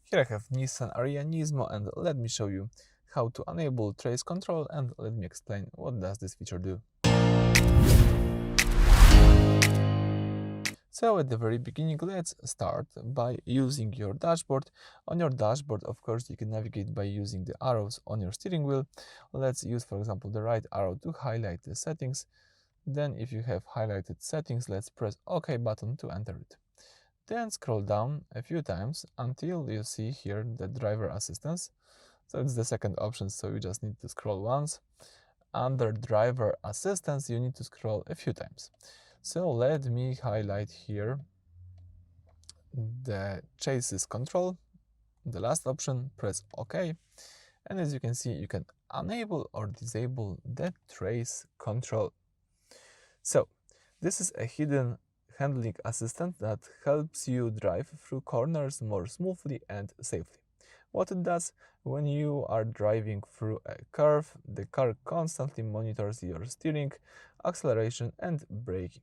Here I have Nissan Ariya Nismo, and let me show you how to enable trace control, and let me explain what does this feature do. So at the very beginning, let's start by using your dashboard. On your dashboard, of course, you can navigate by using the arrows on your steering wheel. Let's use, for example, the right arrow to highlight the settings. Then if you have highlighted settings, let's press OK button to enter it. Then scroll down a few times until you see here the driver assistance. So it's the second option, so you just need to scroll once. Under driver assistance, you need to scroll a few times. So let me highlight here the chassis control, the last option, press OK. And as you can see, you can enable or disable the trace control. So this is a hidden handling assistant that helps you drive through corners more smoothly and safely. What it does: when you are driving through a curve, the car constantly monitors your steering, acceleration, and braking.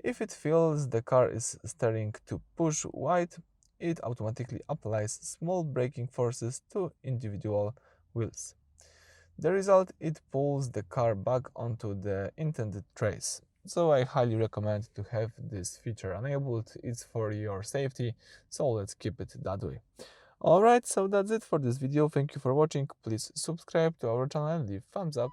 If it feels the car is starting to push wide, it automatically applies small braking forces to individual wheels. The result: it pulls the car back onto the intended trace. So I highly recommend to have this feature enabled. It's for your safety, so let's keep it that way. Alright, so that's it for this video. Thank you for watching. Please subscribe to our channel and leave thumbs up.